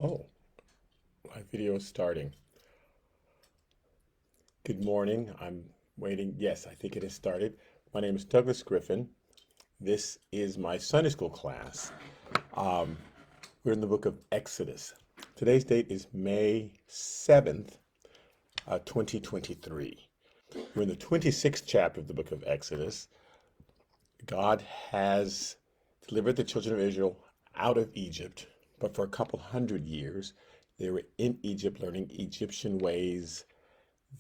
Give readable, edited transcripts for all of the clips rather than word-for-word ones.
Oh, my video is starting. Good morning. I'm waiting. Yes, I think it has started. My name is Douglas Griffin. This is my Sunday school class. Um, we're in the book of Exodus. Today's date is May 7th, 2023. We're in the 26th chapter of the book of Exodus. God has delivered the children of Israel out of Egypt, but for a couple hundred years, they were in Egypt learning Egyptian ways.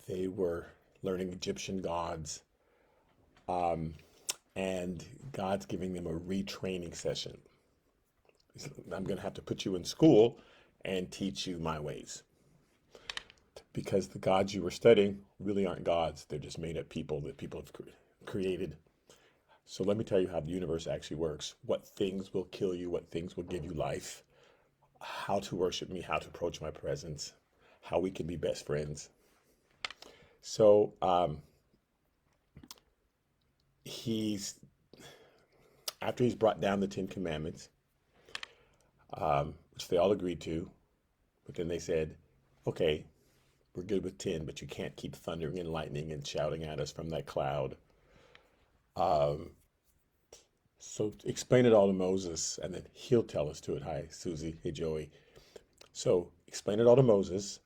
They were learning Egyptian gods, um, and God's giving them a retraining session. I'm going to have to put you in school and teach you my ways because the gods you were studying really aren't gods. They're just made up people that people have created. So let me tell you how the universe actually works. What things will kill you, what things will give you life, how to worship me, how to approach my presence, how we can be best friends. So he's after he's brought down the Ten Commandments, which they all agreed to, but then they said, okay, we're good with 10, but you can't keep thundering and lightning and shouting at us from that cloud. Um, so explain it all to Moses, and then he'll tell us to it. Hi, Susie. Hey, Joey. So explain it all to Moses.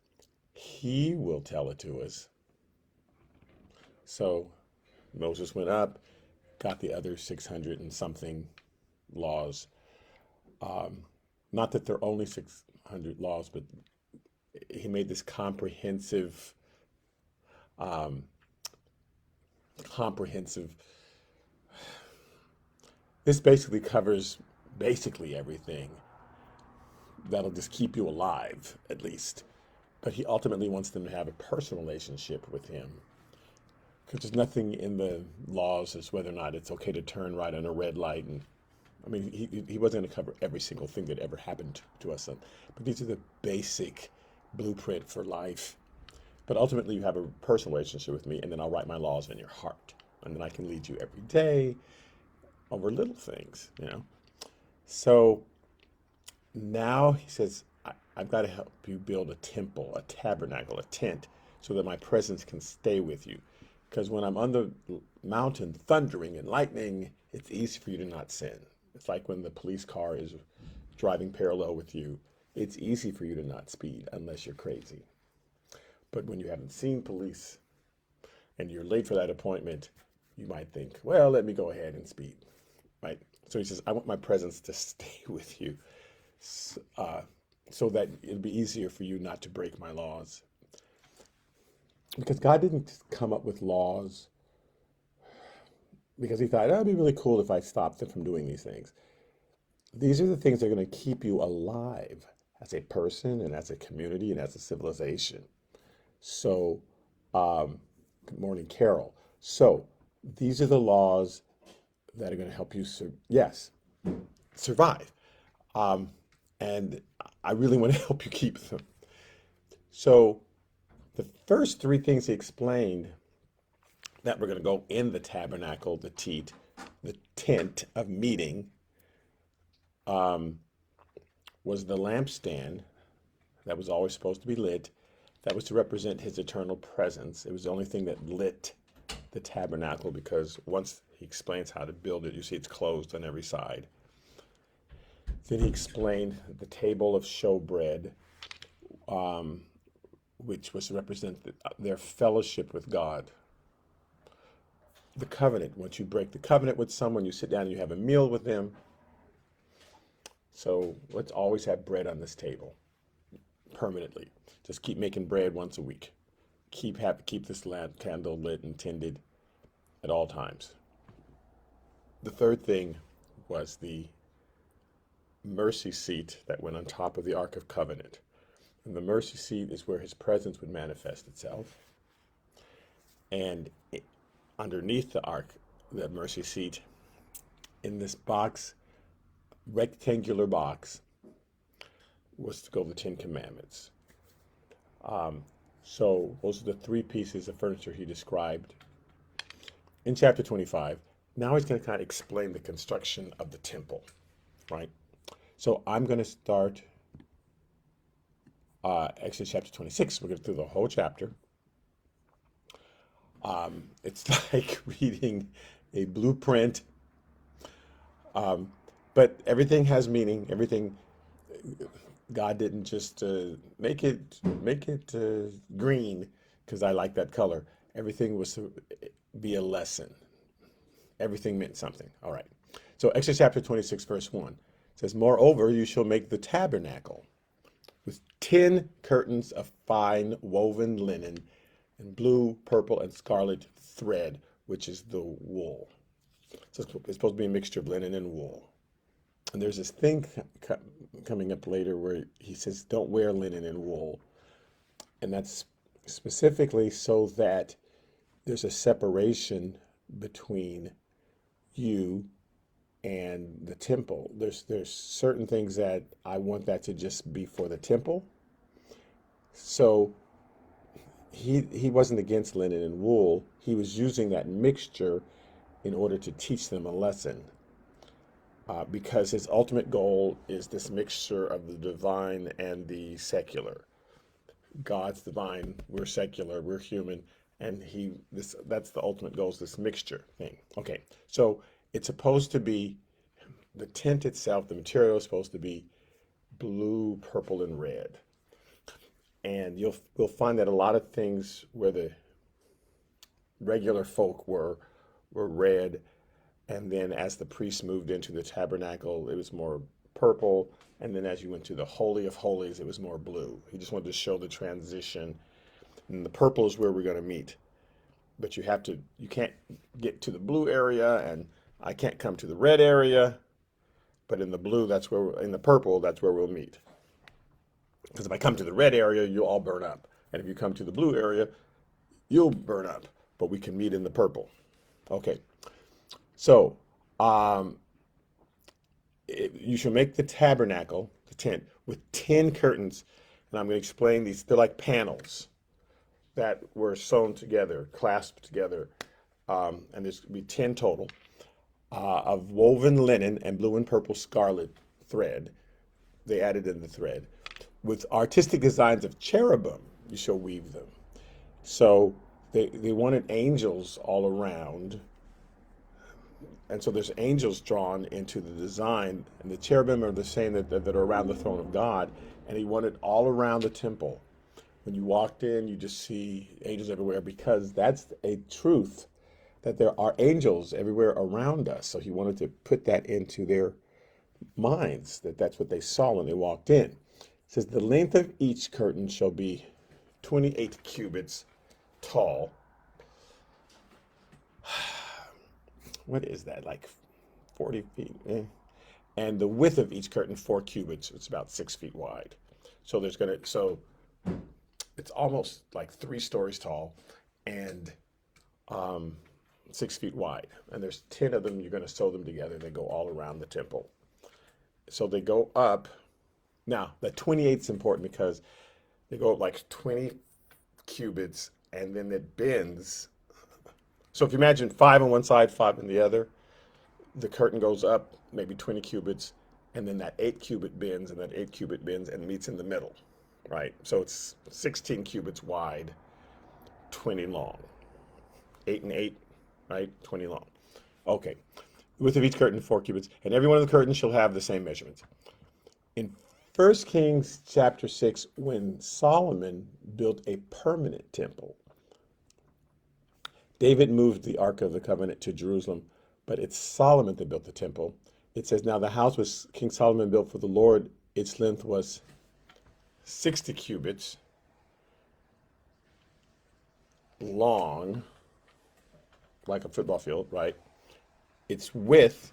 He will tell it to us. So Moses went up, got the other 600 and something laws. Um, Not that there are only 600 laws, but he made this um, comprehensive. This basically covers basically everything that'll just keep you alive, at least. But he ultimately wants them to have a personal relationship with him. Because there's nothing in the laws as whether or not it's okay to turn right on a red light. And I mean, he wasn't going to cover every single thing that ever happened to us. But these are the basic blueprint for life. But ultimately, you have a personal relationship with me, and then I'll write my laws in your heart. And then I can lead you every day over little things. So now he says, I've got to help you build a temple, a tabernacle, a tent, so that my presence can stay with you. Because when I'm on the mountain thundering and lightning, it's easy for you to not sin. It's like when the police car is driving parallel with you, it's easy for you to not speed unless you're crazy. But when you haven't seen police and you're late for that appointment, you might think, well, let me go ahead and speed, right? So he says, I want my presence to stay with you uh, so that it'll be easier for you not to break my laws. Because God didn't come up with laws because he thought, oh, it'd be really cool if I stopped them from doing these things. These are the things that are going to keep you alive as a person and as a community and as a civilization. So, good morning, Carol. So, these are the laws that are going to help you, yes, survive. Um, and I really want to help you keep them. So, the first three things he explained that were going to go in the tabernacle, the tent of meeting, um, was the lampstand that was always supposed to be lit. That was to represent his eternal presence. It was the only thing that lit the tabernacle because once he explains how to build it, you see it's closed on every side. Then he explained the table of showbread, um, which was to represent their fellowship with God. The covenant, once you break the covenant with someone, you sit down and you have a meal with them. So let's always have bread on this table permanently. Just keep making bread once a week. Keep this lamp candle lit and tended at all times. The third thing was the mercy seat that went on top of the Ark of Covenant. And the mercy seat is where his presence would manifest itself. And underneath the Ark, the mercy seat, in this box, rectangular box, was to go the Ten Commandments. Um, so those are the three pieces of furniture he described in chapter 25. Now he's going to kind of explain the construction of the temple, right? So I'm going to start Exodus chapter 26. We're going through the whole chapter. It's like reading a blueprint, but everything has meaning. Everything, God didn't just make it green because I like that color. Everything was to be a lesson. Everything meant something. All right. So Exodus chapter 26, verse 1 says, "Moreover, you shall make the tabernacle with 10 curtains of fine woven linen and blue, purple, and scarlet thread, which is the wool." So it's supposed to be a mixture of linen and wool. And there's this thing coming up later where he says, don't wear linen and wool. And that's specifically so that there's a separation between you and the temple. There's certain things that I want that to just be for the temple. So he wasn't against linen and wool. He was using that mixture in order to teach them a lesson. Because his ultimate goal is this mixture of the divine and the secular. God's divine, we're secular, we're human, and that's the ultimate goal, is this mixture thing. Okay, so it's supposed to be, the tent itself, the material is supposed to be blue, purple, and red. And you'll find that a lot of things where the regular folk were red, and then as the priests moved into the tabernacle, it was more purple, and then as you went to the Holy of Holies, it was more blue. He just wanted to show the transition, and the purple is where we're going to meet. But you can't get to the blue area, and I can't come to the red area, but in the blue, in the purple, that's where we'll meet. Because if I come to the red area, you'll all burn up. And if you come to the blue area, you'll burn up, but we can meet in the purple. Okay. So, you shall make the tabernacle, the tent, with 10 curtains. And I'm going to explain these. They're like panels that were sewn together, clasped together. And there's going to be 10 total, of woven linen and blue and purple scarlet thread. They added in the thread. With artistic designs of cherubim, you shall weave them. So they wanted angels all around. And so there's angels drawn into the design, and the cherubim are the same that are around the throne of God, and he wanted all around the temple. When you walked in, you just see angels everywhere, because that's a truth, that there are angels everywhere around us. So he wanted to put that into their minds, that's what they saw when they walked in. It says, the length of each curtain shall be 28 cubits tall. What is that, like 40 feet? And the width of each curtain, 4 cubits. It's about 6 feet wide. So it's almost like 3 stories tall and 6 feet wide. And there's 10 of them. You're going to sew them together. They go all around the temple. So they go up. Now, the 28 is important because they go up like 20 cubits, and then it bends. So if you imagine 5 on one side, 5 on the other, the curtain goes up maybe 20 cubits, and then that 8 cubit bends, and that 8 cubit bends and meets in the middle, right? So it's 16 cubits wide, 20 long. 8 and 8, right? 20 long. Okay. The width of each curtain, 4 cubits, and every one of the curtains shall have the same measurements. In 1 Kings chapter 6, when Solomon built a permanent temple, David moved the Ark of the Covenant to Jerusalem, but it's Solomon that built the temple. It says, now the house was King Solomon built for the Lord. Its length was 60 cubits long, like a football field, right? Its width,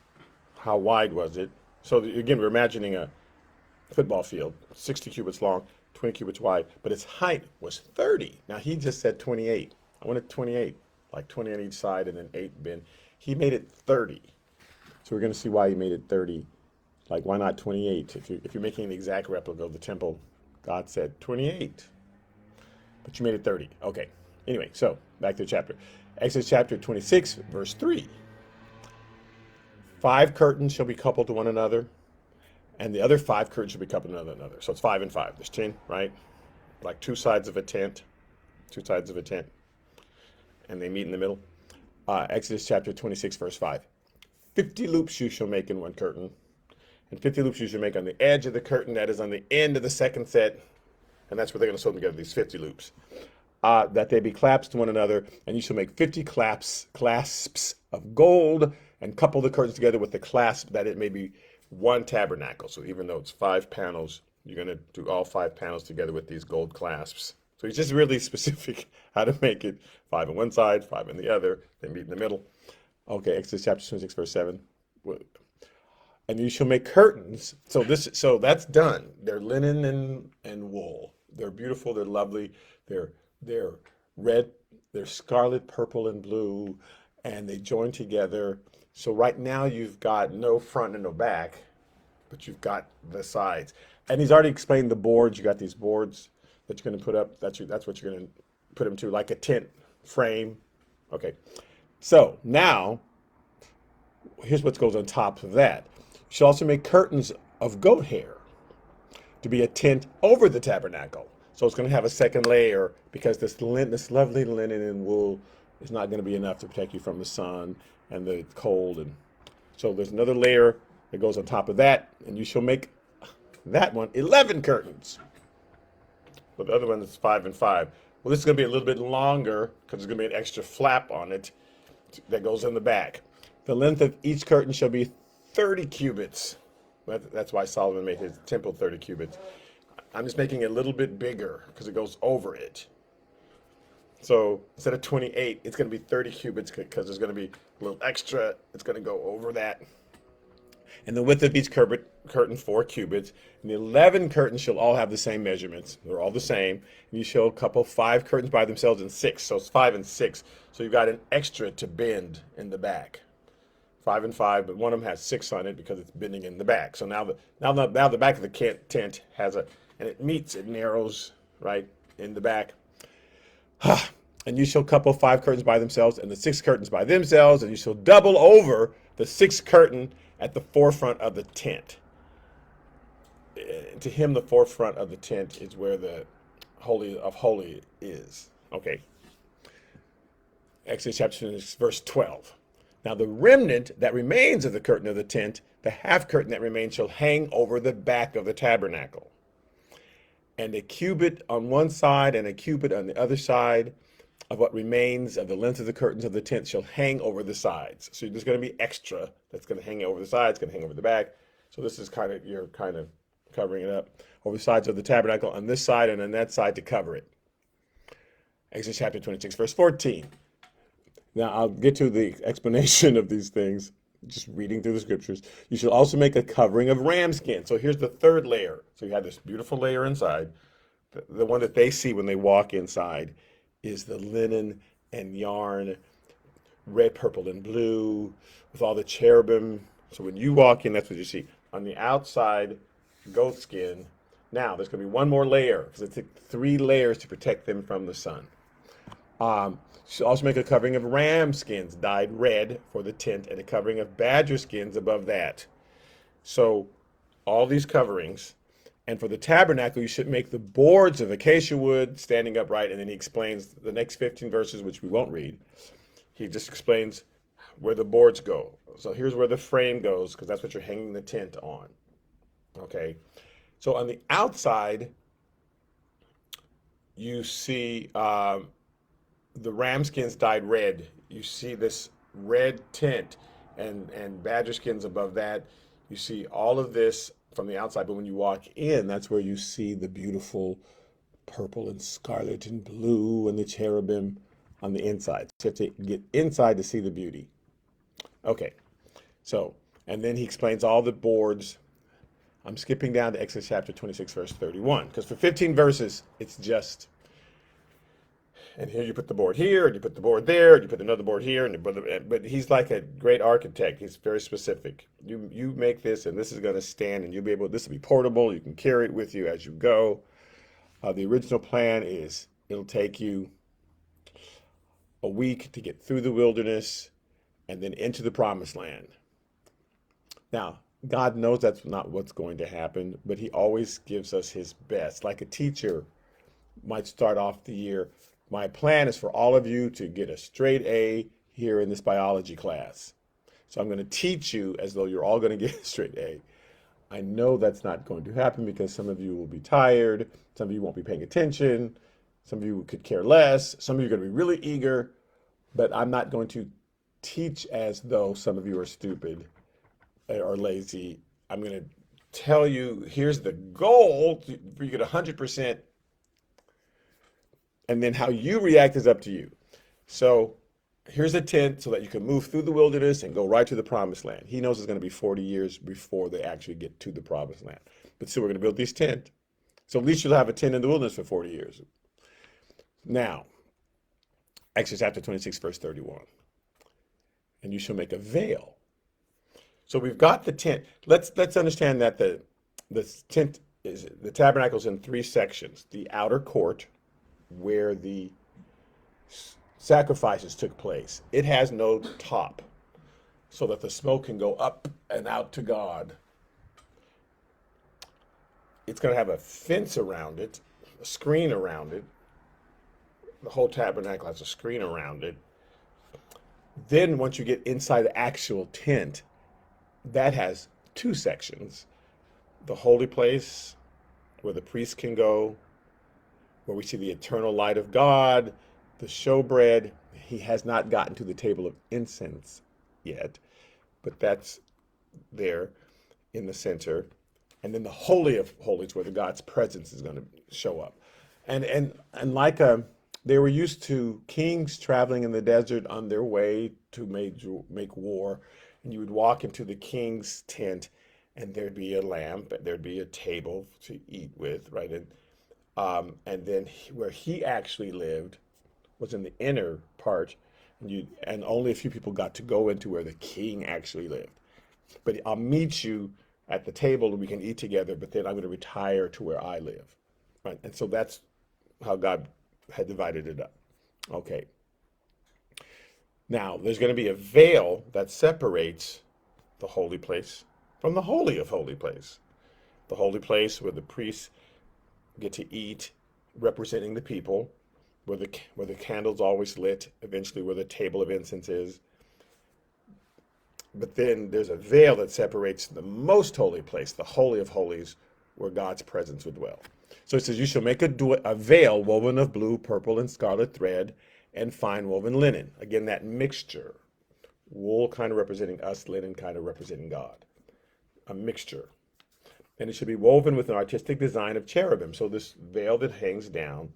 how wide was it? So again, we're imagining a football field, 60 cubits long, 20 cubits wide, but its height was 30. Now he just said 28. I wanted 28. Like 20 on each side and then 8 bend. He made it 30. So we're going to see why he made it 30. Like, why not 28? If you're making an exact replica of the temple, God said 28. But you made it 30. Okay. Anyway, so back to the chapter. Exodus chapter 26, verse 3. 5 curtains shall be coupled to one another, and the other 5 curtains shall be coupled to another. So it's 5 and 5. There's 10, right? like two sides of a tent, two sides of a tent, and they meet in the middle. Exodus chapter 26, verse 5. 50 loops you shall make in one curtain, and 50 loops you shall make on the edge of the curtain that is on the end of the second set, and that's where they're going to sew them together, these 50 loops. That they be clasped to one another, and you shall make 50 clasps of gold, and couple the curtains together with the clasp, that it may be one tabernacle. So even though it's 5 panels, you're going to do all 5 panels together with these gold clasps. So he's just really specific how to make it 5 on one side, 5 on the other, they meet in the middle. Okay, Exodus chapter 26, verse 7. And you shall make curtains. So that's done. They're linen and wool. They're beautiful, they're lovely, they're red, they're scarlet, purple, and blue, and they join together. So right now you've got no front and no back, but you've got the sides. And he's already explained the boards. You got these boards that you're going to put up. That's what you're going to put them to, like a tent frame. Okay. So now, here's what goes on top of that. You should also make curtains of goat hair to be a tent over the tabernacle. So it's going to have a second layer because this lovely linen and wool is not going to be enough to protect you from the sun and the cold. And so there's another layer that goes on top of that, and you shall make that one 11 curtains. But the other one is 5 and 5. Well, this is going to be a little bit longer because there's going to be an extra flap on it that goes in the back. The length of each curtain shall be 30 cubits. That's why Solomon made his temple 30 cubits. I'm just making it a little bit bigger because it goes over it. So instead of 28, it's going to be 30 cubits because there's going to be a little extra. It's going to go over that. And the width of each curtain, 4 cubits. And the 11 curtains shall all have the same measurements. They're all the same. And you shall couple 5 curtains by themselves and 6. So it's 5 and 6. So you've got an extra to bend in the back. 5 and 5, but one of them has 6 on it because it's bending in the back. So now the back of the tent has and it narrows right in the back. And you shall couple 5 curtains by themselves and the 6 curtains by themselves, and you shall double over the 6th curtain at the forefront of the tent. To him, the forefront of the tent is where the Holy of Holies is. Okay. Exodus chapter 6, verse 12. Now the remnant that remains of the curtain of the tent, the half curtain that remains, shall hang over the back of the tabernacle. And a cubit on one side and a cubit on the other side of what remains of the length of the curtains of the tent shall hang over the sides. So there's going to be extra that's going to hang over the sides, going to hang over the back. So this is you're kind of covering it up over the sides of the tabernacle on this side and on that side to cover it. Exodus chapter 26, verse 14. Now I'll get to the explanation of these things, just reading through the scriptures. You should also make a covering of ram skin. So here's the third layer. So you have this beautiful layer inside. The one that they see when they walk inside is the linen and yarn, red, purple, and blue, with all the cherubim. So when you walk in, that's what you see. On the outside, goat skin. Now, there's going to be one more layer, because it took 3 layers to protect them from the sun. Should also make a covering of ram skins dyed red for the tent, and a covering of badger skins above that. So all these coverings. And for the tabernacle, you should make the boards of acacia wood standing upright. And then he explains the next 15 verses, which we won't read. He just explains where the boards go. So here's where the frame goes, because that's what you're hanging the tent on. Okay. So on the outside, you see the ram skins dyed red. You see this red tent and badger skins above that. You see all of this from the outside, but when you walk in, that's where you see the beautiful purple and scarlet and blue and the cherubim on the inside. So you have to get inside to see the beauty. Okay, so, and then he explains all the boards. I'm skipping down to Exodus chapter 26, verse 31, because for 15 verses, it's just, and here you put the board here, and you put the board there, and you put another board here, but he's like a great architect. He's very specific. You make this, and this is going to stand, and this will be portable. You can carry it with you as you go. The original plan is it'll take you a week to get through the wilderness and then into the promised land. Now, God knows that's not what's going to happen, but he always gives us his best. Like a teacher might start off the year. My plan is for all of you to get a straight A here in this biology class. So I'm going to teach you as though you're all going to get a straight A. I know that's not going to happen because some of you will be tired, some of you won't be paying attention, some of you could care less, some of you are going to be really eager, but I'm not going to teach as though some of you are stupid or lazy. I'm going to tell you, here's the goal for you to get 100%, and then how you react is up to you. So here's a tent so that you can move through the wilderness and go right to the promised land. He knows it's going to be 40 years before they actually get to the promised land. But so we're going to build this tent. So at least you'll have a tent in the wilderness for 40 years. Now, Exodus chapter 26, verse 31. And you shall make a veil. So we've got the tent. Let's understand that the tent is, the tabernacle is in three sections. The outer court, where the sacrifices took place. It has no top, so that the smoke can go up and out to God. It's going to have a fence around it, a screen around it. The whole tabernacle has a screen around it. Then once you get inside the actual tent, that has two sections. The holy place, where the priest can go, where we see the eternal light of God, the showbread. He has not gotten to the table of incense yet, but that's there in the center. And then the Holy of Holies, where the God's presence is going to show up. And like they were used to kings traveling in the desert on their way to make war, and you would walk into the king's tent, and there'd be a lamp, and there'd be a table to eat with, right? And then where he actually lived was in the inner part, and only a few people got to go into where the king actually lived. But I'll meet you at the table and we can eat together, but then I'm going to retire to where I live, right? And so that's how God had divided it up. Okay. Now, there's going to be a veil that separates the holy place from the holy of holy place. The holy place where the priests get to eat, representing the people, where the candle's always lit, eventually where the table of incense is. But then there's a veil that separates the most holy place, the holy of holies, where God's presence would dwell. So it says, you shall make a veil woven of blue, purple, and scarlet thread, and fine woven linen. Again, that mixture. Wool kind of representing us, linen kind of representing God. A mixture. And it should be woven with an artistic design of cherubim. So this veil that hangs down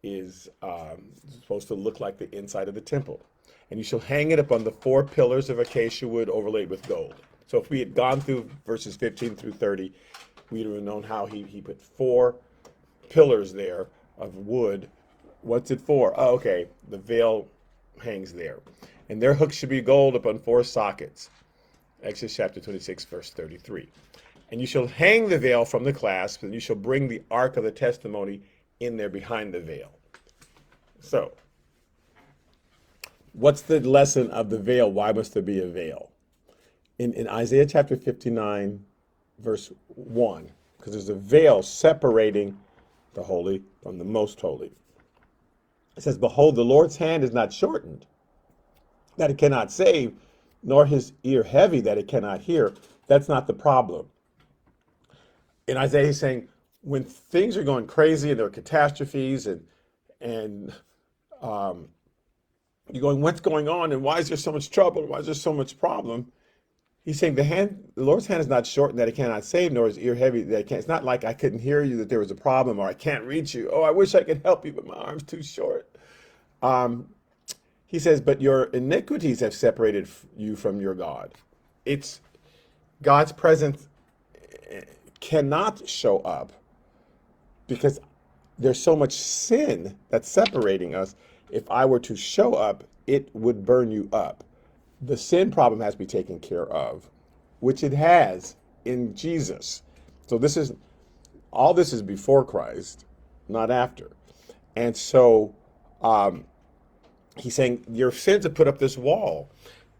is supposed to look like the inside of the temple. And you shall hang it upon the 4 pillars of acacia wood overlaid with gold. So if we had gone through verses 15 through 30, we'd have known how he put 4 pillars there of wood. What's it for? Oh, okay, the veil hangs there. And their hooks should be gold upon 4 sockets. Exodus chapter 26, verse 33. And you shall hang the veil from the clasp, and you shall bring the ark of the testimony in there behind the veil. So, what's the lesson of the veil? Why must there be a veil? In Isaiah chapter 59, verse 1, because there's a veil separating the holy from the most holy. It says, behold, the Lord's hand is not shortened, that it cannot save, nor his ear heavy, that it cannot hear. That's not the problem. In Isaiah, he's saying, when things are going crazy and there are catastrophes and you're going, what's going on? And why is there so much trouble? Why is there so much problem? He's saying the Lord's hand is not shortened that it cannot save, nor is ear heavy that it can't. It's not like I couldn't hear you, that there was a problem, or I can't reach you. Oh, I wish I could help you, but my arm's too short. He says, but your iniquities have separated you from your God. It's God's presence cannot show up because there's so much sin that's separating us. If I were to show up, it would burn you up. The sin problem has to be taken care of, which it has in Jesus. So all this is before Christ, not after. And so he's saying your sins have put up this wall,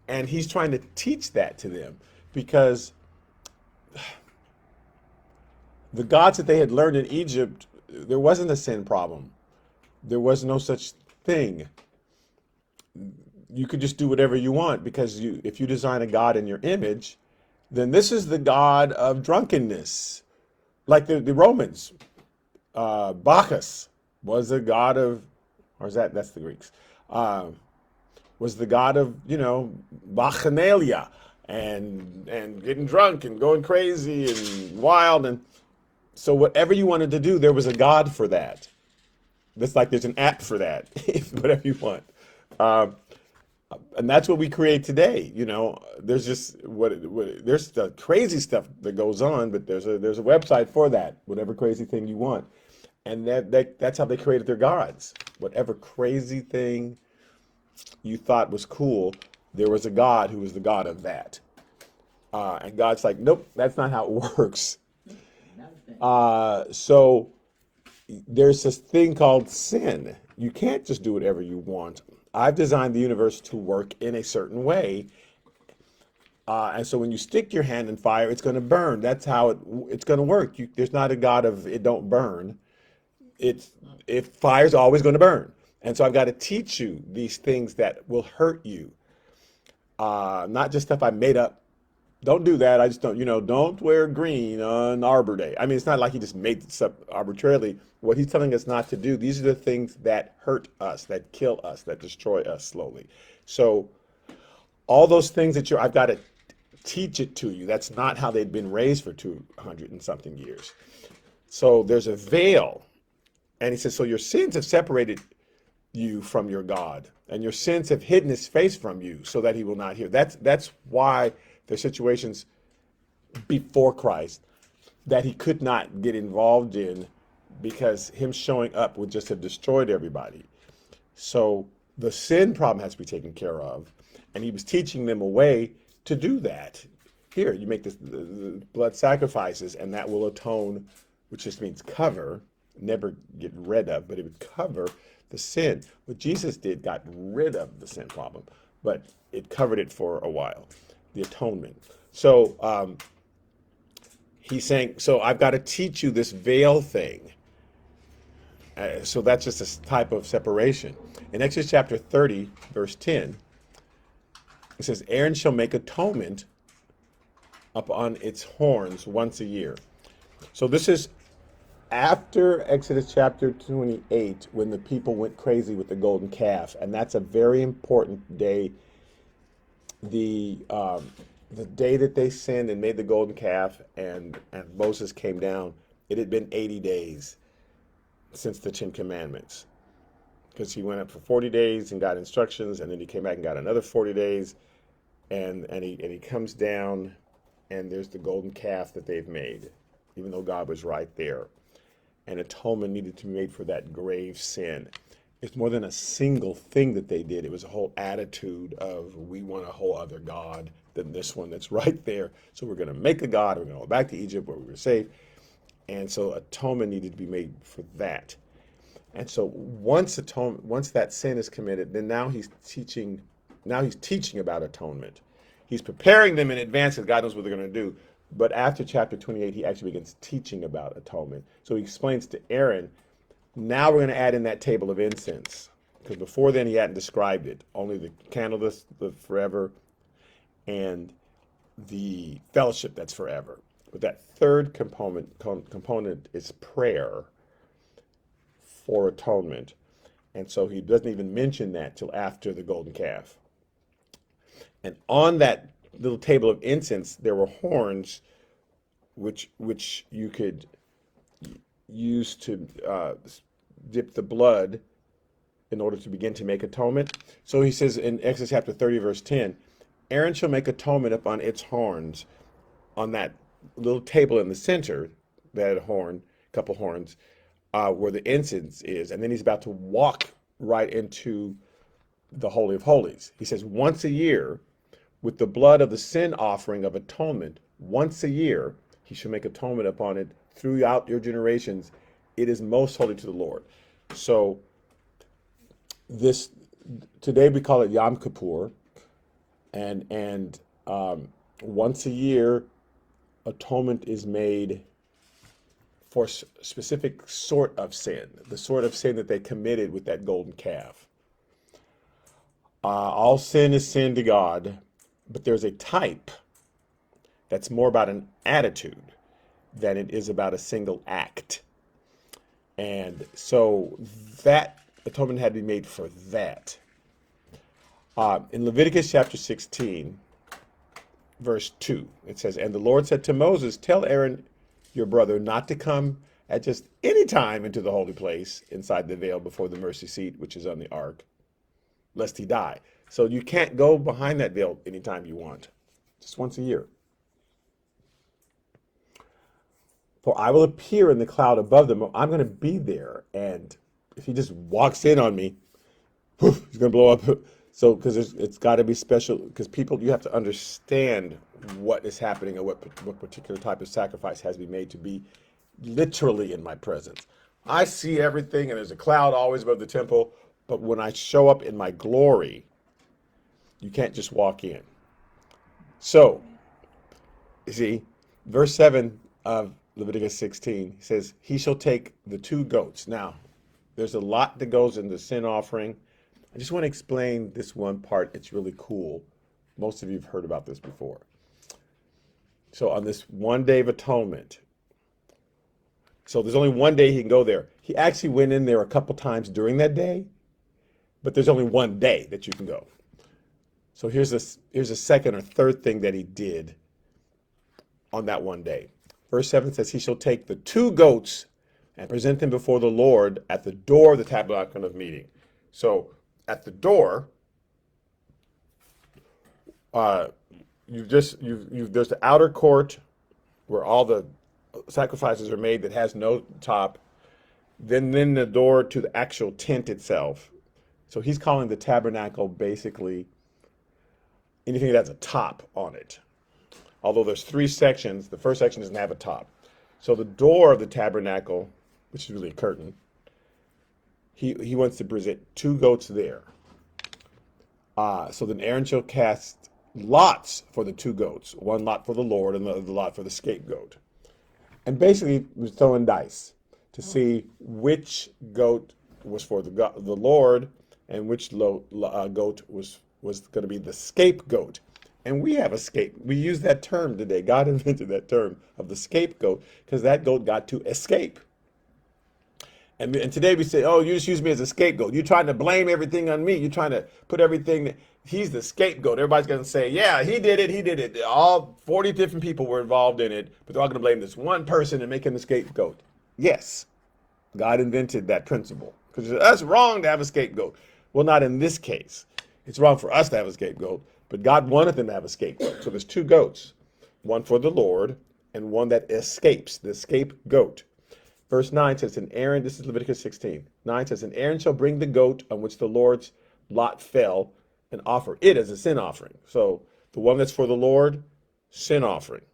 and he's trying to teach that to them because the gods that they had learned in Egypt, there wasn't a sin problem. There was no such thing. You could just do whatever you want because if you design a God in your image, then this is the God of drunkenness. Like the Romans, Bacchus was the god of, or is that's the Greeks, uh, was the god of, bacchanalia and getting drunk and going crazy and wild. And so whatever you wanted to do, there was a god for that. That's like there's an app for that, whatever you want. Um, and that's what we create today. There's just there's the crazy stuff that goes on, but there's a website for that, whatever crazy thing you want. And that's how they created their gods. Whatever crazy thing you thought was cool, there was a god who was the god of that. And God's like, nope, that's not how it works. So there's this thing called sin. You can't just do whatever you want. I've designed the universe to work in a certain way. And so when you stick your hand in fire, it's going to burn. That's how it's going to work. There's not a God of it don't burn. If fire's always going to burn. And so I've got to teach you these things that will hurt you. Not just stuff I made up. Don't do that. I just don't wear green on Arbor Day. I mean, it's not like he just made this up arbitrarily. What he's telling us not to do, these are the things that hurt us, that kill us, that destroy us slowly. So all those things that I've got to teach it to you. That's not how they'd been raised for 200 and something years. So there's a veil. And he says, so your sins have separated you from your God, and your sins have hidden his face from you so that he will not hear. That's why there's situations before Christ that he could not get involved in because him showing up would just have destroyed everybody. So the sin problem has to be taken care of, and he was teaching them a way to do that. Here, you make the blood sacrifices, and that will atone, which just means cover, never get rid of, but it would cover the sin. What Jesus did got rid of the sin problem, but it covered it for a while, the atonement. So he's saying, so I've got to teach you this veil thing. So that's just a type of separation. In Exodus chapter 30, verse 10, it says, Aaron shall make atonement upon its horns once a year. So this is after Exodus chapter 28, when the people went crazy with the golden calf, and that's a very important day. The day that they sinned and made the golden calf, and Moses came down, it had been 80 days since the 10 Commandments, because he went up for 40 days and got instructions, and then he came back and got another 40 days, and he comes down, and there's the golden calf that they've made, even though God was right there. And atonement needed to be made for that grave sin. It's more than a single thing that they did. It was a whole attitude of, we want a whole other God than this one that's right there. So we're going to make a God. We're going to go back to Egypt where we were safe. And so atonement needed to be made for that. And so once that sin is committed, then now he's teaching about atonement. He's preparing them in advance because God knows what they're going to do. But after chapter 28, he actually begins teaching about atonement. So he explains to Aaron, now we're going to add in that table of incense. Because before then, he hadn't described it. Only the candle that's forever and the fellowship that's forever. But that third component is prayer for atonement. And so he doesn't even mention that till after the golden calf. And on that little table of incense, there were horns which you could use to dip the blood in order to begin to make atonement. So he says in Exodus chapter 30, verse 10, Aaron shall make atonement upon its horns, on that little table in the center, that couple horns, where the incense is. And then he's about to walk right into the Holy of Holies. He says, once a year, with the blood of the sin offering of atonement, once a year, he shall make atonement upon it throughout your generations. It is most holy to the Lord. So today we call it Yom Kippur, and once a year, atonement is made for a specific sort of sin, the sort of sin that they committed with that golden calf. All sin is sin to God, but there's a type that's more about an attitude than it is about a single act. And so that atonement had to be made for that. In Leviticus chapter 16, verse 2, it says, "And the Lord said to Moses, tell Aaron your brother not to come at just any time into the holy place inside the veil before the mercy seat, which is on the ark, lest he die." So you can't go behind that veil anytime you want, just once a year. "For I will appear in the cloud above them." I'm going to be there. And if he just walks in on me, he's going to blow up. So, because it's got to be special, because people, you have to understand what is happening and what particular type of sacrifice has to be made to be literally in my presence. I see everything, and there's a cloud always above the temple, but when I show up in my glory, you can't just walk in. So, you see, verse 7 of Leviticus 16 says, "He shall take the 2 goats." Now, there's a lot that goes in the sin offering. I just want to explain this one part. It's really cool. Most of you have heard about this before. So on this one day of atonement, so there's only one day he can go there. He actually went in there a couple times during that day, but there's only one day that you can go. So here's a second or third thing that he did on that one day. Verse 7 says, "He shall take the 2 goats and present them before the Lord at the door of the tabernacle of meeting." So at the door, there's the outer court where all the sacrifices are made that has no top. Then the door to the actual tent itself. So he's calling the tabernacle basically anything that has a top on it. Although there's 3 sections, the first section doesn't have a top. So the door of the tabernacle, which is really a curtain, he wants to present 2 goats there. So then Aaron shall cast lots for the 2 goats, one lot for the Lord and the other lot for the scapegoat. And basically, he was throwing dice to see which goat was for the Lord and which goat was going to be the scapegoat. And we have a we use that term today. God invented that term of the scapegoat because that goat got to escape. And today we say, "Oh, you just use me as a scapegoat. You're trying to blame everything on me. You're trying to put everything, he's the scapegoat." Everybody's going to say, "Yeah, he did it. All 40 different people were involved in it, but they're all going to blame this one person and make him the scapegoat." Yes, God invented that principle because that's wrong to have a scapegoat. Well, not in this case. It's wrong for us to have a scapegoat, but God wanted them to have a scapegoat. So there's 2 goats, one for the Lord and one that escapes, the scapegoat. Verse 9 says, "And Aaron," this is Leviticus 16, 9 says, "And Aaron shall bring the goat on which the Lord's lot fell and offer it as a sin offering." So the one that's for the Lord, sin offering.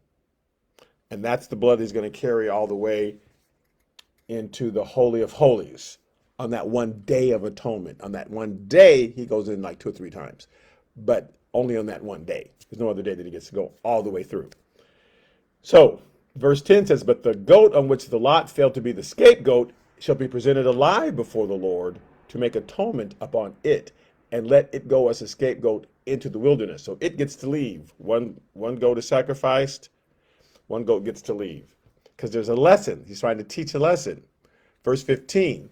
And that's the blood he's going to carry all the way into the Holy of Holies on that one day of atonement. On that one day, he goes in like 2 or 3 times, but only on that one day. There's no other day that he gets to go all the way through. So verse 10 says, "But the goat on which the lot fell to be the scapegoat shall be presented alive before the Lord to make atonement upon it, and let it go as a scapegoat into the wilderness." So it gets to leave. One goat is sacrificed, one goat gets to leave. Because there's a lesson. He's trying to teach a lesson. Verse 15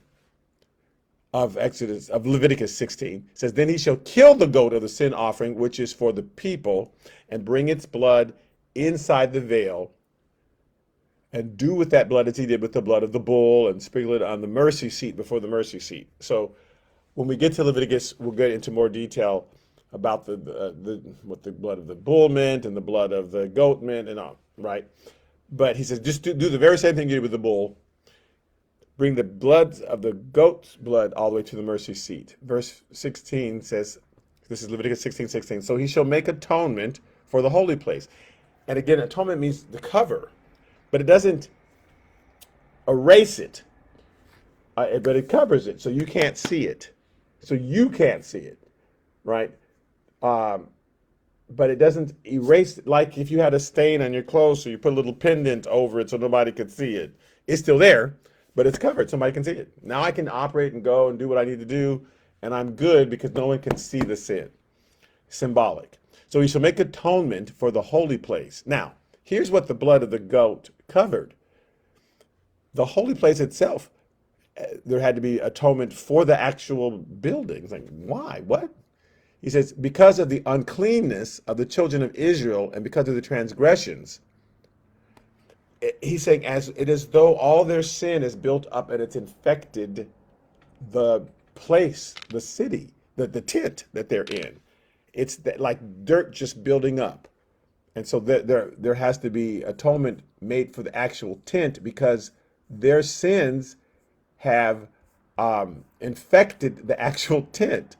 of Leviticus 16 says, "Then he shall kill the goat of the sin offering, which is for the people, and bring its blood inside the veil, and do with that blood as he did with the blood of the bull, and sprinkle it on the mercy seat before the mercy seat." So when we get to Leviticus, we'll get into more detail about what the blood of the bull meant and the blood of the goat meant and all, right? But he says, just do the very same thing you did with the bull. Bring the blood of the goat's blood all the way to the mercy seat. Verse 16 says, this is Leviticus 16:16, "So he shall make atonement for the holy place." And again, atonement means the cover, but it doesn't erase it, but it covers it, so you can't see it. So you can't see it, right? But it doesn't erase it. Like if you had a stain on your clothes, so you put a little pendant over it so nobody could see it. It's still there, but it's covered. Somebody can see it. Now I can operate and go and do what I need to do, and I'm good because no one can see the sin. Symbolic. So he shall make atonement for the holy place. Now, here's what the blood of the goat covered. The holy place itself, there had to be atonement for the actual building. It's like, why? What? He says, because of the uncleanness of the children of Israel and because of the transgressions. He's saying, as it is though all their sin is built up and it's infected the place, the city, the tent that they're in. It's like dirt just building up. And so there has to be atonement made for the actual tent because their sins have infected the actual tent.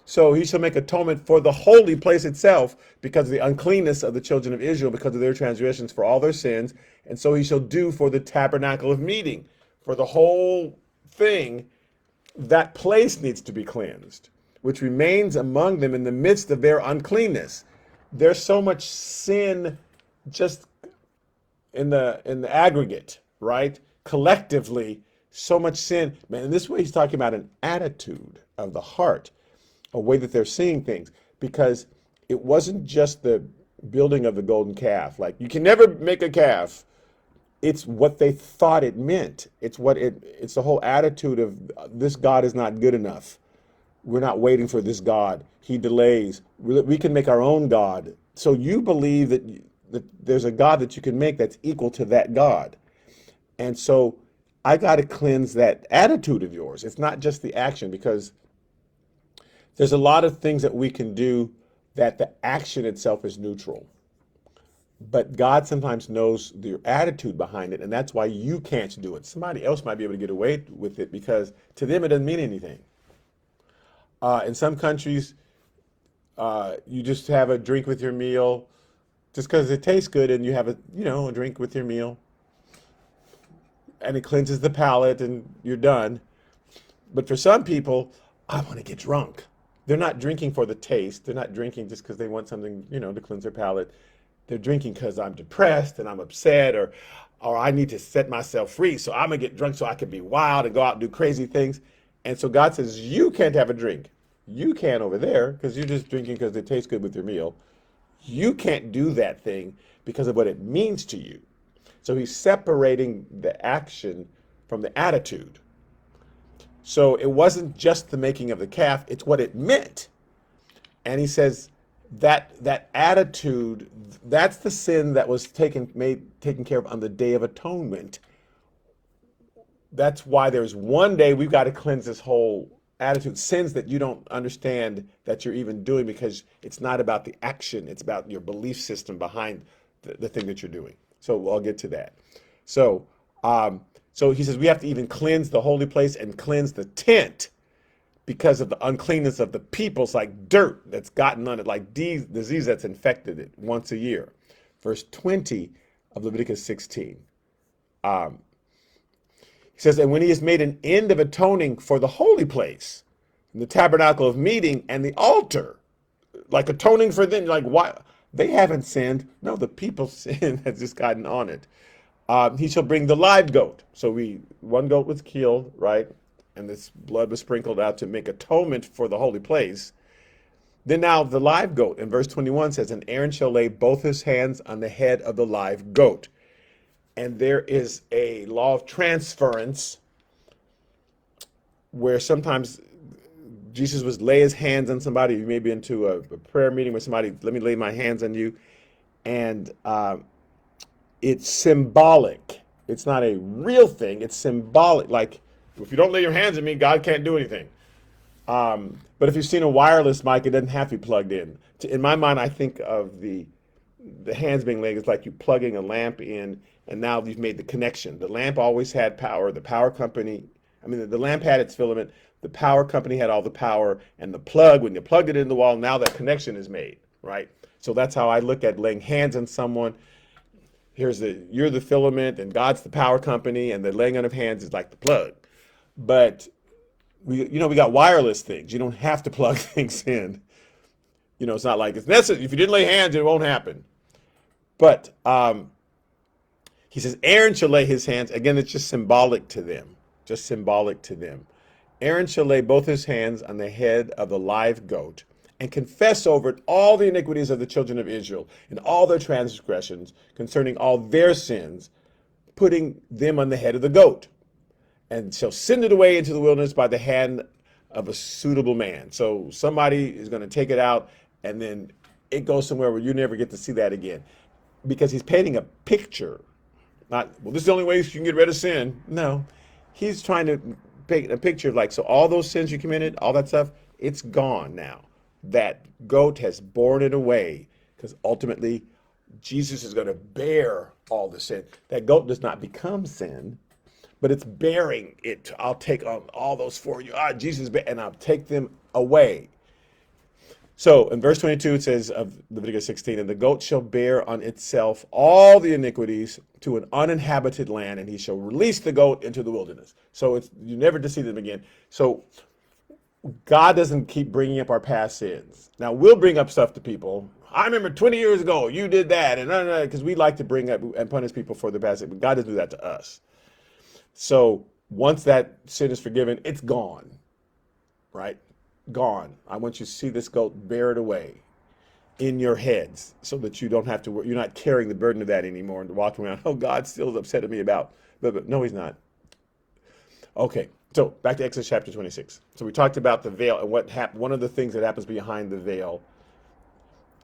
So he shall make atonement for the holy place itself because of the uncleanness of the children of Israel, because of their transgressions for all their sins. And so he shall do for the tabernacle of meeting, for the whole thing. That place needs to be cleansed, which remains among them in the midst of their uncleanness. There's so much sin just in the aggregate, right? Collectively, so much sin. Man, in this way, he's talking about an attitude of the heart, a way that they're seeing things, because it wasn't just the building of the golden calf. Like, you can never make a calf. It's what they thought it meant. It's the whole attitude of this God is not good enough. We're not waiting for this God. He delays. We can make our own God. So you believe that there's a God that you can make that's equal to that God. And so I got to cleanse that attitude of yours. It's not just the action, because there's a lot of things that we can do that the action itself is neutral. But God sometimes knows the attitude behind it, and that's why you can't do it. Somebody else might be able to get away with it because to them it doesn't mean anything. In some countries, you just have a drink with your meal just because it tastes good, and you have a drink with your meal, and it cleanses the palate, and you're done. But for some people, I want to get drunk. They're not drinking for the taste. They're not drinking just because they want something, to cleanse their palate. They're drinking because I'm depressed and I'm upset, or I need to set myself free. So I'm going to get drunk so I can be wild and go out and do crazy things. And so God says, you can't have a drink. You can over there because you're just drinking because it tastes good with your meal. You can't do that thing because of what it means to you. So he's separating the action from the attitude. So it wasn't just the making of the calf, it's what it meant. And he says that attitude, that's the sin that was taken care of on the Day of Atonement. That's why there's one day we've got to cleanse this whole attitude, sins that you don't understand that you're even doing, because it's not about the action, it's about your belief system behind the thing that you're doing. So I'll get to that. So he says we have to even cleanse the holy place and cleanse the tent because of the uncleanness of the people. It's like dirt that's gotten on it, like disease that's infected it once a year. Verse 20 of Leviticus 16. He says, and when he has made an end of atoning for the holy place, and the tabernacle of meeting, and the altar, like atoning for them, like why? They haven't sinned. No, the people's sin has just gotten on it. He shall bring the live goat. So one goat was killed, right? And this blood was sprinkled out to make atonement for the holy place. Then now the live goat in verse 21 says, and Aaron shall lay both his hands on the head of the live goat. And there is a law of transference where sometimes Jesus would lay his hands on somebody. You may be into a prayer meeting with somebody, let me lay my hands on you. And it's symbolic. It's not a real thing. It's symbolic. Like, if you don't lay your hands on me, God can't do anything. But if you've seen a wireless mic, it doesn't have to be plugged in. In my mind, I think of the hands being laid as like you plugging a lamp in, and now you've made the connection. The lamp always had power. The power company, the lamp had its filament. The power company had all the power, and the plug, when you plugged it in the wall, now that connection is made, right? So that's how I look at laying hands on someone. You're the filament, and God's the power company, and the laying on of hands is like the plug. But we got wireless things. You don't have to plug things in. It's not like it's necessary. If you didn't lay hands, it won't happen. But He says, Aaron shall lay his hands. Again, it's just symbolic to them. Just symbolic to them. Aaron shall lay both his hands on the head of the live goat and confess over it all the iniquities of the children of Israel and all their transgressions concerning all their sins, putting them on the head of the goat, and shall send it away into the wilderness by the hand of a suitable man. So somebody is going to take it out, and then it goes somewhere where you never get to see that again, because he's painting a picture. Not, well, this is the only way you can get rid of sin. No, he's trying to paint a picture of like, so all those sins you committed, all that stuff, it's gone now. That goat has borne it away, because ultimately Jesus is going to bear all the sin. That goat does not become sin, but it's bearing it. I'll take on all those for you. Jesus, and I'll take them away. So in verse 22, it says of Leviticus 16, and the goat shall bear on itself all the iniquities to an uninhabited land, and he shall release the goat into the wilderness. So you never to see them again. So God doesn't keep bringing up our past sins. Now, we'll bring up stuff to people. I remember 20 years ago, you did that, and because we like to bring up and punish people for the past sin, but God doesn't do that to us. So once that sin is forgiven, it's gone, right? Gone. I want you to see this goat bear it away in your heads, so that you don't have to, you're not carrying the burden of that anymore and walking around, oh, God still is upset at me about, but no, he's not. Okay. So back to Exodus chapter 26. So we talked about the veil, and what happened. One of the things that happens behind the veil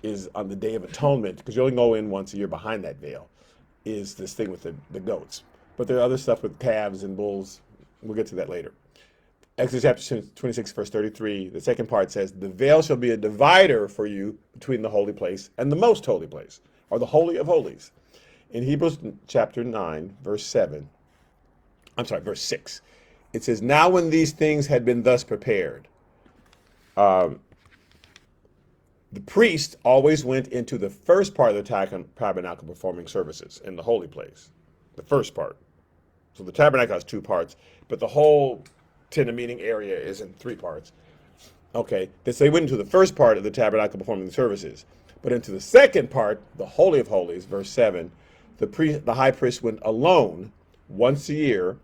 is on the Day of Atonement, because you only go in once a year behind that veil, is this thing with the goats. But there are other stuff with calves and bulls. We'll get to that later. Exodus chapter 26, verse 33, the second part says, the veil shall be a divider for you between the holy place and the most holy place, or the Holy of Holies. In Hebrews chapter 9, verse 6, it says, now when these things had been thus prepared, the priest always went into the first part of the tabernacle performing services in the holy place, the first part. So the tabernacle has two parts, but the whole tent of meeting area is in three parts. Okay, so they went into the first part of the tabernacle performing the services, but into the second part, the Holy of Holies, verse 7, the high priest went alone once a year,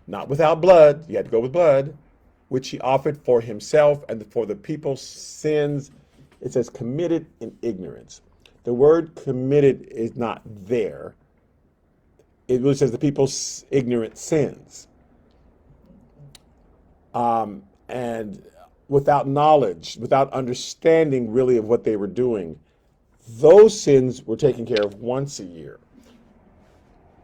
not without blood, you had to go with blood, which he offered for himself and for the people's sins. It says committed in ignorance. The word committed is not there. It really says the people's ignorant sins. And without knowledge, without understanding really of what they were doing, those sins were taken care of once a year.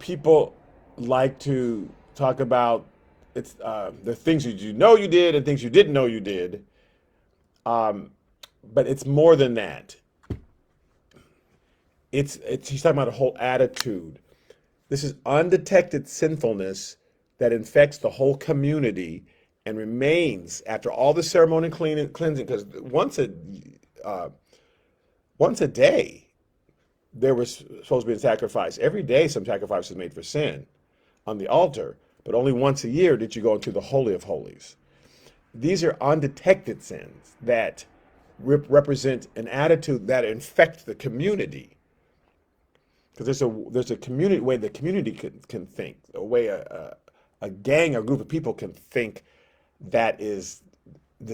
People like to talk about the things that you know you did and things you didn't know you did, but it's more than that. He's talking about a whole attitude. This is undetected sinfulness that infects the whole community and remains after all the ceremony cleansing. Because once a day, there was supposed to be a sacrifice. Every day, some sacrifice was made for sin on the altar, but only once a year did you go into the Holy of Holies. These are undetected sins that represent an attitude that infects the community. Because there's a community way the community can think, a way a gang or group of people can think that is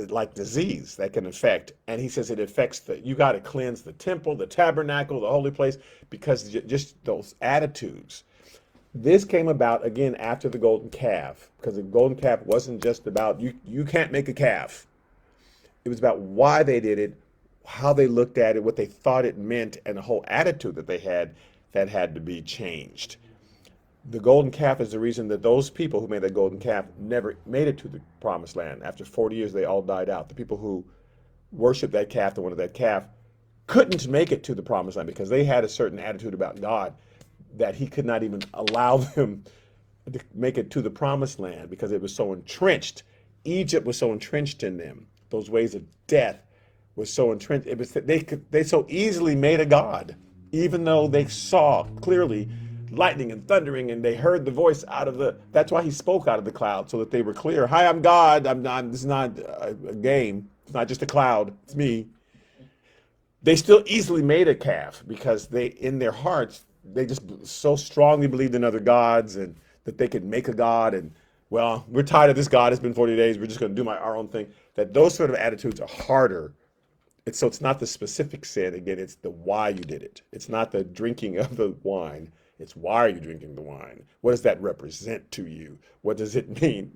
like disease that can affect. And he says it affects you got to cleanse the temple, the tabernacle, the holy place, because just those attitudes. This came about, again, after the golden calf, because the golden calf wasn't just about, you can't make a calf. It was about why they did it, how they looked at it, what they thought it meant, and the whole attitude that they had that had to be changed. The golden calf is the reason that those people who made that golden calf never made it to the promised land. After 40 years, they all died out. The people who worshiped that calf, the one of that calf, couldn't make it to the promised land because they had a certain attitude about God that he could not even allow them to make it to the promised land because it was so entrenched. Egypt was so entrenched in them. Those ways of death was so entrenched. It was they so easily made a god, even though they saw clearly lightning and thundering, and they heard the voice that's why he spoke out of the cloud, so that they were clear. Hi, I'm God. This is not a game. It's not just a cloud. It's me. They still easily made a calf because in their hearts, they just so strongly believed in other gods and that they could make a god and, well, we're tired of this God. It's been 40 days. We're just going to do our own thing. That those sort of attitudes are harder. It's not the specific sin. Again, it's the why you did it. It's not the drinking of the wine. It's why are you drinking the wine? What does that represent to you? What does it mean?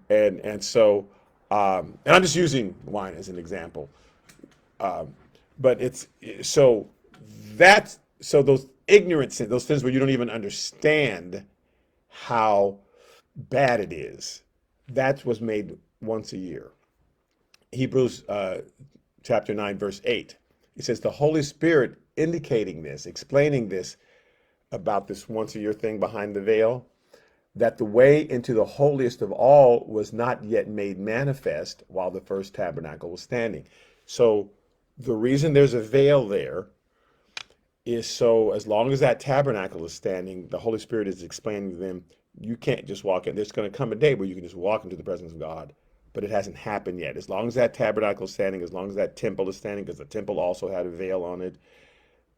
And so and I'm just using wine as an example. But it's so that's so those ignorant sins, those sins where you don't even understand how bad it is, that was made once a year. Hebrews chapter 9, verse 8. It says the Holy Spirit indicating this, explaining this about this once a year thing behind the veil, that the way into the holiest of all was not yet made manifest while the first tabernacle was standing. So the reason there's a veil there is so as long as that tabernacle is standing, the Holy Spirit is explaining to them, you can't just walk in. There's going to come a day where you can just walk into the presence of God, but it hasn't happened yet. As long as that tabernacle is standing, as long as that temple is standing, because the temple also had a veil on it,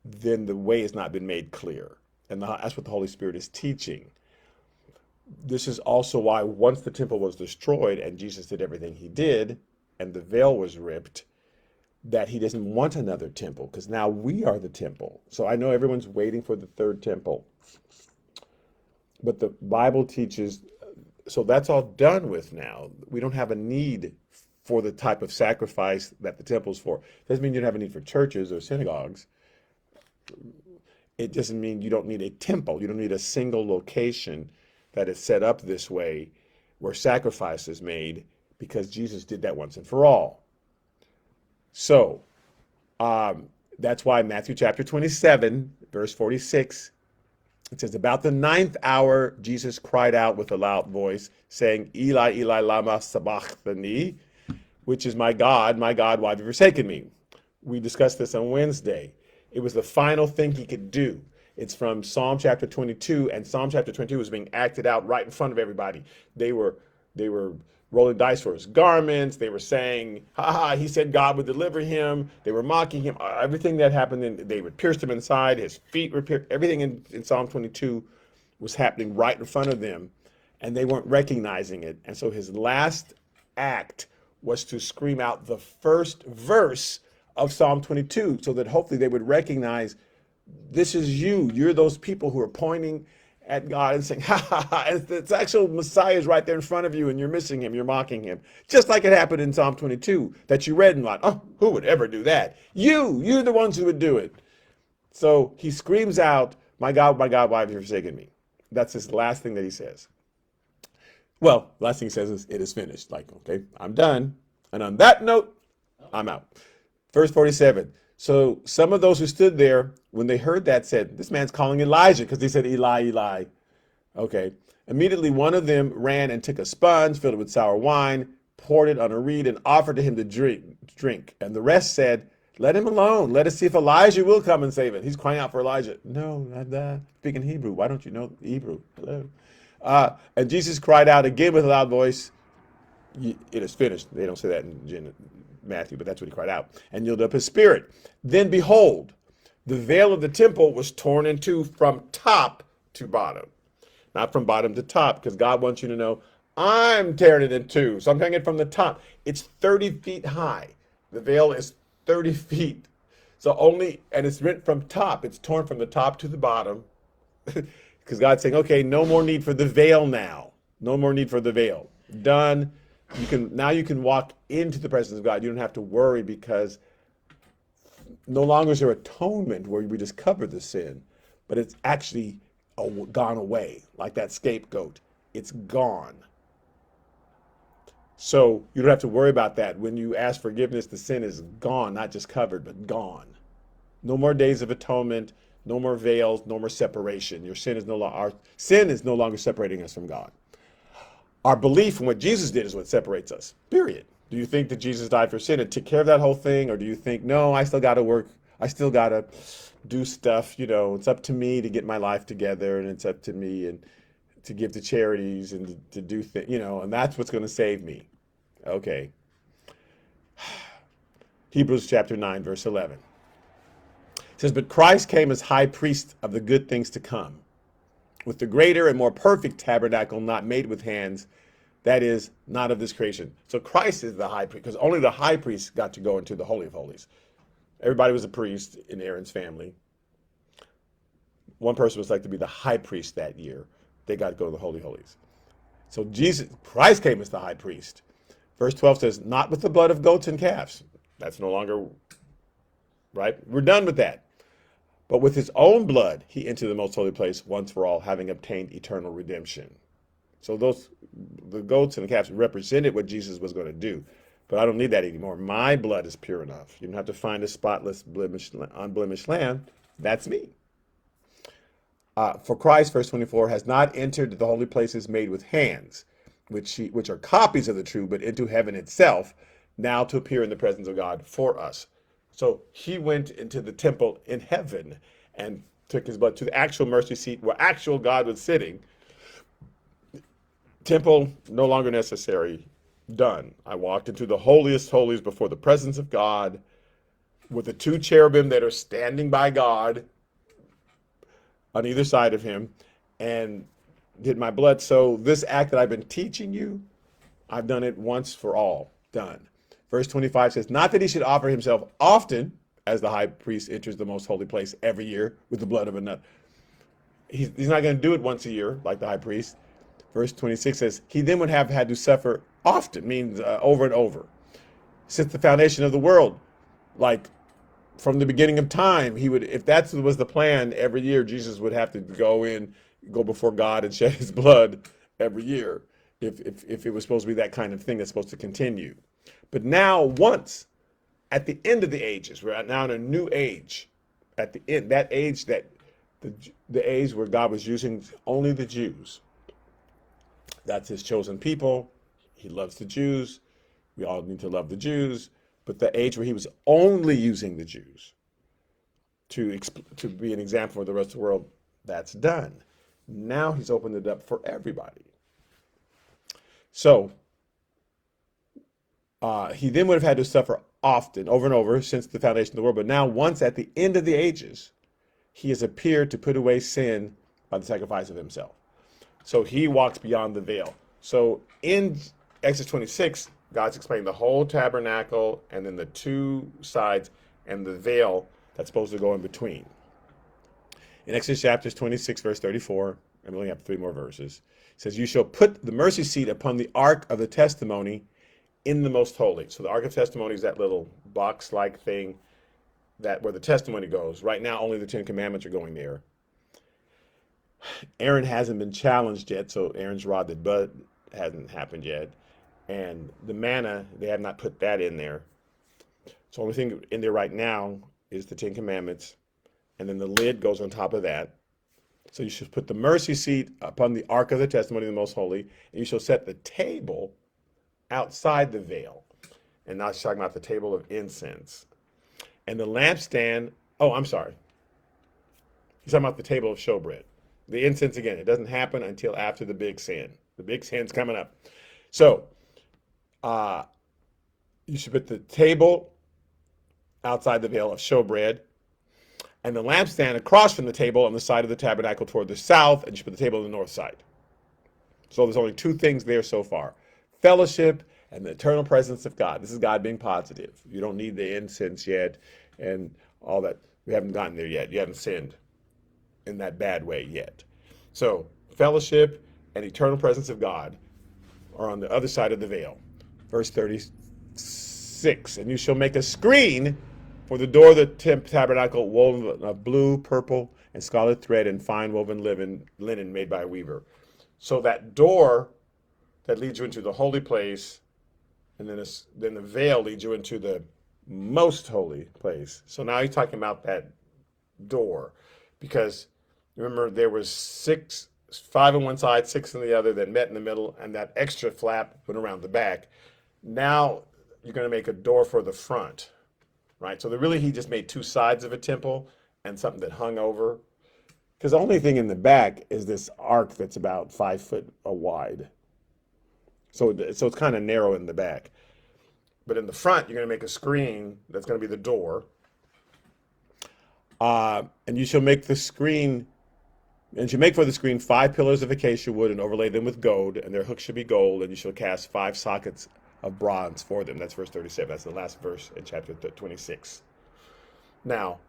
then the way has not been made clear. And that's what the Holy Spirit is teaching. This is also why once the temple was destroyed and Jesus did everything he did, and the veil was ripped, that he doesn't want another temple, because now we are the temple. So I know everyone's waiting for the third temple. But the Bible teaches, so that's all done with now. We don't have a need for the type of sacrifice that the temple's for. Doesn't mean you don't have a need for churches or synagogues. It doesn't mean you don't need a temple. You don't need a single location that is set up this way where sacrifice is made, because Jesus did that once and for all. So that's why Matthew chapter 27, verse 46, it says, about the ninth hour, Jesus cried out with a loud voice, saying, Eli, Eli, lama sabachthani, which is my God, why have you forsaken me? We discussed this on Wednesday. It was the final thing he could do. It's from Psalm chapter 22, and Psalm chapter 22 was being acted out right in front of everybody. They were rolling dice for his garments. They were saying, ha ha, he said God would deliver him. They were mocking him. Everything that happened, they would pierce him inside. His feet were pierced. Everything in Psalm 22 was happening right in front of them, and they weren't recognizing it. And so his last act was to scream out the first verse of Psalm 22 so that hopefully they would recognize, this is you. You're those people who are pointing at God and saying, ha ha ha, it's actual Messiah is right there in front of you and you're missing him, you're mocking him. Just like it happened in Psalm 22 that you read in line. Oh, who would ever do that? You're the ones who would do it. So he screams out, my God, why have you forsaken me? That's his last thing that he says. Well, last thing he says is, it is finished. Like, okay, I'm done. And on that note, I'm out. Verse 47. So some of those who stood there, when they heard that, said, this man's calling Elijah, because they said, Eli, Eli. Okay. Immediately one of them ran and took a sponge, filled it with sour wine, poured it on a reed, and offered to him to drink. And the rest said, let him alone. Let us see if Elijah will come and save it. He's crying out for Elijah. No, not that. Speaking Hebrew. Why don't you know Hebrew? Hello. And Jesus cried out again with a loud voice, it is finished. They don't say that in Matthew, but that's what he cried out, and yielded up his spirit. Then behold, the veil of the temple was torn in two from top to bottom. Not from bottom to top, because God wants you to know, I'm tearing it in two. So I'm tearing it from the top. It's 30 feet high. The veil is 30 feet. And it's rent from top. It's torn from the top to the bottom. Because God's saying, okay, no more need for the veil now. No more need for the veil. Done. Now you can walk into the presence of God. You don't have to worry, because no longer is there atonement where we just cover the sin, but it's actually gone away, like that scapegoat. It's gone. So you don't have to worry about that. When you ask forgiveness, the sin is gone, not just covered, but gone. No more days of atonement, no more veils, no more separation. Our sin is no longer separating us from God. Our belief in what Jesus did is what separates us, period. Do you think that Jesus died for sin and took care of that whole thing? Or do you think, no, I still got to work. I still got to do stuff. It's up to me to get my life together, and it's up to me and to give to charities and to do things, and that's what's going to save me. Okay. Hebrews chapter 9, verse 11. It says, but Christ came as high priest of the good things to come, with the greater and more perfect tabernacle not made with hands, that is, not of this creation. So Christ is the high priest, because only the high priest got to go into the Holy of Holies. Everybody was a priest in Aaron's family. One person was like to be the high priest that year. They got to go to the Holy of Holies. So Christ came as the high priest. Verse 12 says, not with the blood of goats and calves. That's no longer, right? We're done with that. But with his own blood, he entered the most holy place once for all, having obtained eternal redemption. So the goats and the calves represented what Jesus was going to do. But I don't need that anymore. My blood is pure enough. You don't have to find a spotless, unblemished lamb. That's me. For Christ, verse 24, has not entered the holy places made with hands, which are copies of the true, but into heaven itself, now to appear in the presence of God for us. So he went into the temple in heaven and took his blood to the actual mercy seat where actual God was sitting. Temple no longer necessary. Done. I walked into the holiest holies before the presence of God with the two cherubim that are standing by God on either side of him and did my blood. So this act that I've been teaching you, I've done it once for all. Done. Verse 25 says, not that he should offer himself often, as the high priest enters the most holy place every year with the blood of another. He's not going to do it once a year like the high priest. Verse 26 says, he then would have had to suffer often, means over and over, since the foundation of the world. Like from the beginning of time, he would, if that was the plan, every year Jesus would have to go before God and shed his blood every year. If it was supposed to be that kind of thing that's supposed to continue. But now, once at the end of the ages, we're now in a new age. At the end, that age, that the age where God was using only the Jews. That's his chosen people. He loves the Jews. We all need to love the Jews. But the age where he was only using the Jews to be an example for the rest of the world, that's done. Now he's opened it up for everybody. So he then would have had to suffer often, over and over, since the foundation of the world. But now, once at the end of the ages, he has appeared to put away sin by the sacrifice of himself. So he walks beyond the veil. So in Exodus 26, God's explaining the whole tabernacle and then the two sides and the veil that's supposed to go in between. In Exodus chapters 26, verse 34, and we only have 3 more verses, it says, you shall put the mercy seat upon the ark of the testimony in the most holy. So the ark of testimony is that little box-like thing where the testimony goes. Right now, only the 10 commandments are going there. Aaron hasn't been challenged yet, so Aaron's rod that bud hasn't happened yet. And the manna, they have not put that in there. So the only thing in there right now is the 10 commandments. And then the lid goes on top of that. So you should put the mercy seat upon the ark of the testimony of the most holy, and you shall set the table outside the veil. And now she's talking about the table of incense. And the lampstand, he's talking about the table of showbread. The incense, again, it doesn't happen until after the big sin. The big sin's coming up. So, you should put the table outside the veil of showbread, and the lampstand across from the table on the side of the tabernacle toward the south, and you should put the table on the north side. So there's only 2 things there so far. Fellowship and the eternal presence of God. This is God being positive. You don't need the incense yet and all that. We haven't gotten there yet. You haven't sinned in that bad way yet. So fellowship and eternal presence of God are on the other side of the veil. Verse 36, and you shall make a screen for the door of the tabernacle woven of blue, purple, and scarlet thread and fine woven linen made by a weaver. So that door that leads you into the holy place, and then the veil leads you into the most holy place. So now he's talking about that door, because remember there was 5 on one side, 6 on the other that met in the middle, and that extra flap went around the back. Now you're going to make a door for the front, right? So he just made 2 sides of a temple and something that hung over. Because the only thing in the back is this ark that's about 5 foot wide. So it's kind of narrow in the back. But in the front, you're going to make a screen that's going to be the door. And you shall make the screen, and you make for the screen 5 pillars of acacia wood and overlay them with gold, and their hooks should be gold, and you shall cast 5 sockets of bronze for them. That's verse 37. That's the last verse in chapter 26. Now,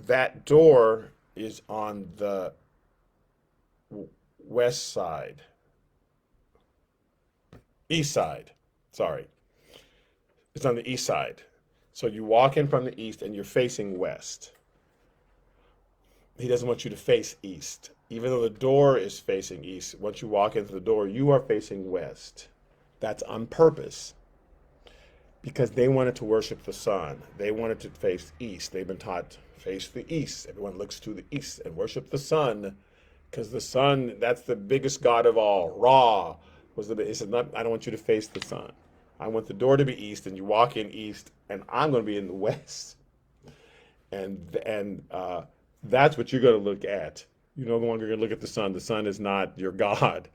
that door is on the west side, east side, sorry. It's on the east side. So you walk in from the east and you're facing west. He doesn't want you to face east. Even though the door is facing east, once you walk into the door, you are facing west. That's on purpose because they wanted to worship the sun. They wanted to face east. They've been taught face the east. Everyone looks to the east and worship the sun because the sun, that's the biggest god of all. Ra was the, he said, I don't want you to face the sun. I want the door to be east and you walk in east and I'm going to be in the west. And that's what you're going to look at. You're no longer going to look at the sun. The sun is not your God.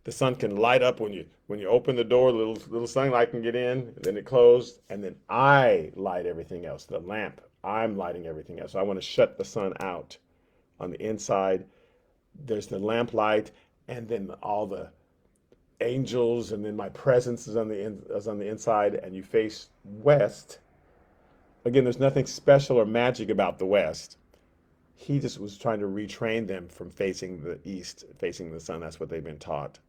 The sun can light up when you open the door, little sunlight can get in, then it closed, and then I light everything else. The lamp, I'm lighting everything else. So I want to shut the sun out. On the inside, there's the lamp light, and then all the angels, and then my presence is on the inside, and you face west. Again, there's nothing special or magic about the west. He just was trying to retrain them from facing the east, facing the sun. That's what they've been taught.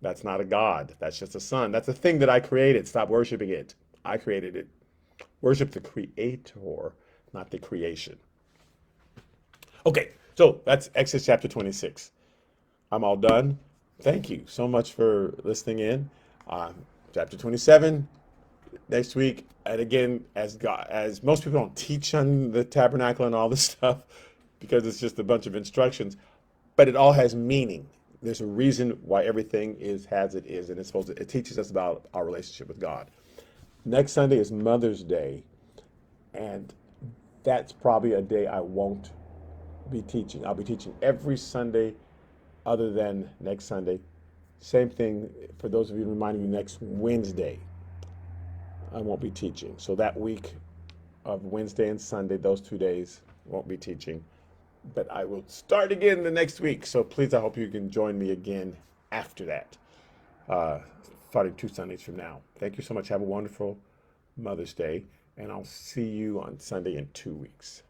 That's not a God. That's just a sun. That's a thing that I created. Stop worshiping it. I created it. Worship the creator, not the creation. Okay, so that's Exodus chapter 26. I'm all done. Thank you so much for listening in. Chapter 27 next week. And again, as most people don't teach on the tabernacle and all this stuff because it's just a bunch of instructions, but it all has meaning. There's a reason why everything is as it is, and it teaches us about our relationship with God. Next Sunday is Mother's Day, and that's probably a day I won't be teaching. I'll be teaching every Sunday other than next Sunday. Same thing for those of you reminding me next Wednesday. I won't be teaching. So that week of Wednesday and Sunday, those 2 days, won't be teaching. But I will start again the next week. So please, I hope you can join me again after that, starting 2 Sundays from now. Thank you so much. Have a wonderful Mother's Day. And I'll see you on Sunday in 2 weeks.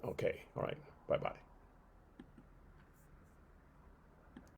Okay. All right. Bye-bye.